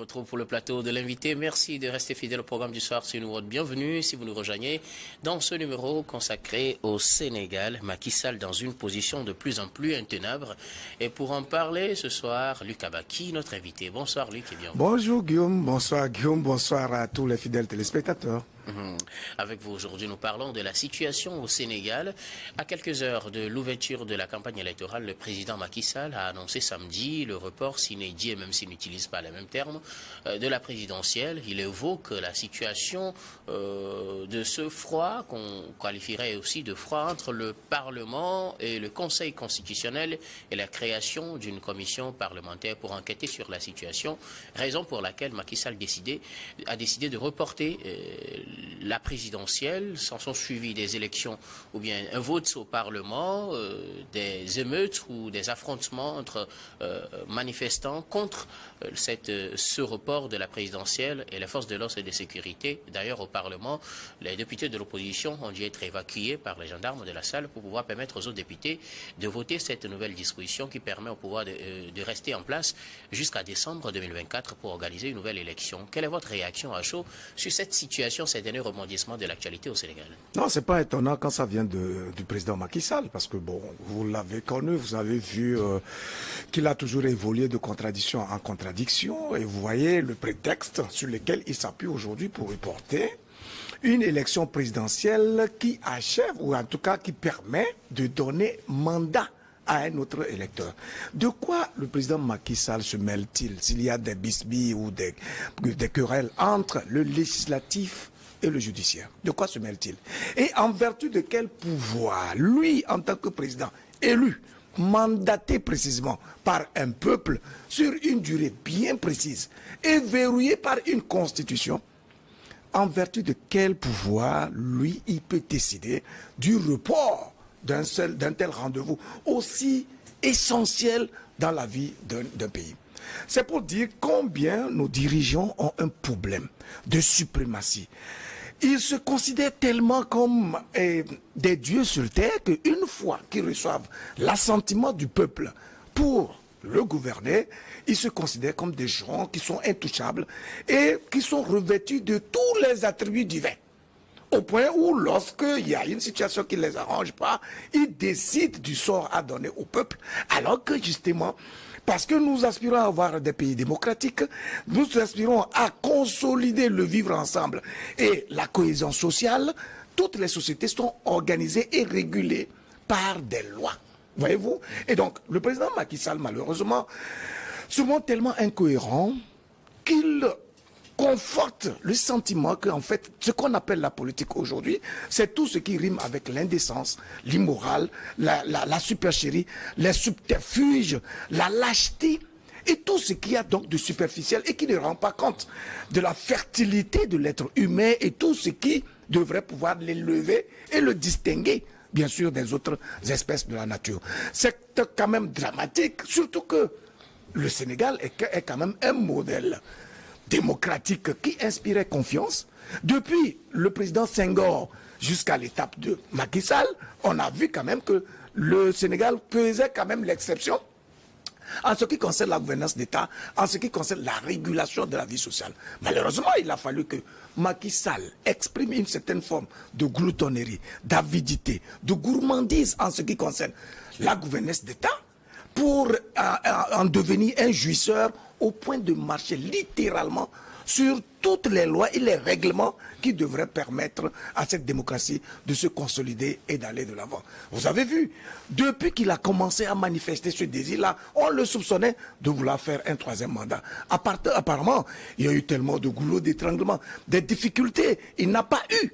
retrouve pour le plateau de l'invité. Merci de rester fidèle au programme du soir. C'est une votre bienvenue si vous nous rejoignez dans ce numéro consacré au Sénégal. Macky Sall dans une position de plus en plus intenable. Et pour en parler ce soir, Luc Abaki, notre invité. Bonsoir Luc et bienvenue. Bonjour Guillaume, bonsoir à tous les fidèles téléspectateurs. Avec vous aujourd'hui, nous parlons de la situation au Sénégal. À quelques heures de l'ouverture de la campagne électorale, le président Macky Sall a annoncé samedi le report s'inédit, et même s'il n'utilise pas les mêmes termes, de la présidentielle. Il évoque la situation de ce froid, qu'on qualifierait aussi de froid, entre le Parlement et le Conseil constitutionnel et la création d'une commission parlementaire pour enquêter sur la situation. Raison pour laquelle Macky Sall a décidé de reporter la présidentielle, s'en sont suivis des élections ou bien un vote au Parlement, des émeutes ou des affrontements entre manifestants contre ce report de la présidentielle et les forces de l'ordre et de sécurité. D'ailleurs, au Parlement, les députés de l'opposition ont dû être évacués par les gendarmes de la salle pour pouvoir permettre aux autres députés de voter cette nouvelle disposition qui permet au pouvoir de rester en place jusqu'à décembre 2024 pour organiser une nouvelle élection. Quelle est votre réaction à chaud sur cette situation, ces derniers rebondissements de l'actualité au Sénégal? Non, c'est pas étonnant quand ça vient du président Macky Sall, parce que bon, vous l'avez connu, vous avez vu qu'il a toujours évolué de contradiction en contradiction, et vous voyez le prétexte sur lequel il s'appuie aujourd'hui pour reporter une élection présidentielle qui achève, ou en tout cas qui permet de donner mandat à un autre électeur. De quoi le président Macky Sall se mêle-t-il s'il y a des bisbilles ou des querelles entre le législatif et le judiciaire? De quoi se mêle-t-il? Et en vertu de quel pouvoir, lui, en tant que président élu, mandaté précisément par un peuple sur une durée bien précise et verrouillé par une constitution, en vertu de quel pouvoir, lui, il peut décider du report d'un tel rendez-vous aussi essentiel dans la vie d'un pays? C'est pour dire combien nos dirigeants ont un problème de suprématie. Ils se considèrent tellement comme des dieux sur terre qu'une fois qu'ils reçoivent l'assentiment du peuple pour le gouverner, ils se considèrent comme des gens qui sont intouchables et qui sont revêtus de tous les attributs divins. Au point où, lorsqu'il y a une situation qui ne les arrange pas, ils décident du sort à donner au peuple, alors que justement, parce que nous aspirons à avoir des pays démocratiques, nous aspirons à consolider le vivre ensemble et la cohésion sociale, toutes les sociétés sont organisées et régulées par des lois. Voyez-vous? Et donc, le président Macky Sall, malheureusement, se montre tellement incohérent qu'il conforte le sentiment qu'en fait, ce qu'on appelle la politique aujourd'hui, c'est tout ce qui rime avec l'indécence, l'immoral, la supercherie, les subterfuges, la lâcheté, et tout ce qu'il y a donc de superficiel et qui ne rend pas compte de la fertilité de l'être humain et tout ce qui devrait pouvoir l'élever et le distinguer, bien sûr, des autres espèces de la nature. C'est quand même dramatique, surtout que le Sénégal est quand même un modèle démocratique qui inspirait confiance. Depuis le président Senghor jusqu'à l'étape de Macky Sall, on a vu quand même que le Sénégal faisait quand même l'exception en ce qui concerne la gouvernance d'État, en ce qui concerne la régulation de la vie sociale. Malheureusement, il a fallu que Macky Sall exprime une certaine forme de gloutonnerie, d'avidité, de gourmandise en ce qui concerne la gouvernance d'État pour en devenir un jouisseur au point de marcher littéralement sur toutes les lois et les règlements qui devraient permettre à cette démocratie de se consolider et d'aller de l'avant. Vous avez vu, depuis qu'il a commencé à manifester ce désir-là, on le soupçonnait de vouloir faire un troisième mandat. Apparemment, il y a eu tellement de goulots d'étranglement, des difficultés. Il n'a pas eu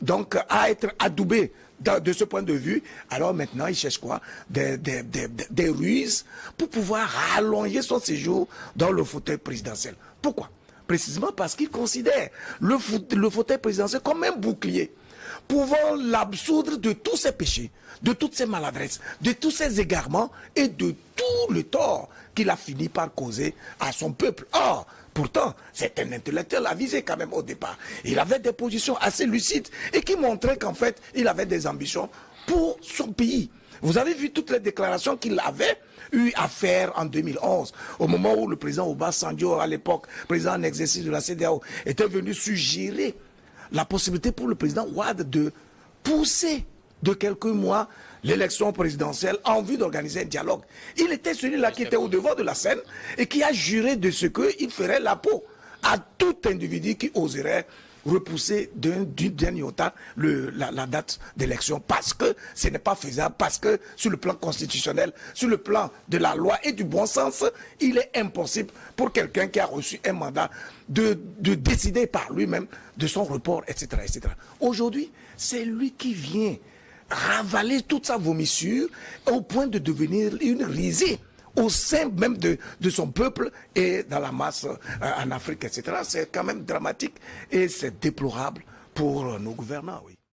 donc à être adoubé de ce point de vue. Alors maintenant, il cherche quoi? Des ruses pour pouvoir rallonger son séjour dans le fauteuil présidentiel. Pourquoi? Précisément parce qu'il considère le fauteuil présidentiel comme un bouclier pouvant l'absoudre de tous ses péchés, de toutes ses maladresses, de tous ses égarements et de tout le tort qu'il a fini par causer à son peuple. Or, pourtant, c'est un intellectuel avisé quand même au départ. Il avait des positions assez lucides et qui montraient qu'en fait, il avait des ambitions pour son pays. Vous avez vu toutes les déclarations qu'il avait eu à faire en 2011, au moment où le président Obasanjo, à l'époque, président en exercice de la CEDEAO, était venu suggérer la possibilité pour le président Wade de pousser de quelques mois l'élection présidentielle en vue d'organiser un dialogue. Il était celui-là qui était au devant de la scène et qui a juré de ce qu'il ferait la peau à tout individu qui oserait repousser d'un iota la date d'élection, parce que ce n'est pas faisable, parce que sur le plan constitutionnel, sur le plan de la loi et du bon sens, il est impossible pour quelqu'un qui a reçu un mandat de décider par lui-même de son report, etc. etc. Aujourd'hui, c'est lui qui vient ravaler toute sa vomissure au point de devenir une risée au sein même de son peuple et dans la masse en Afrique, etc. C'est quand même dramatique et c'est déplorable pour nos gouvernants, oui.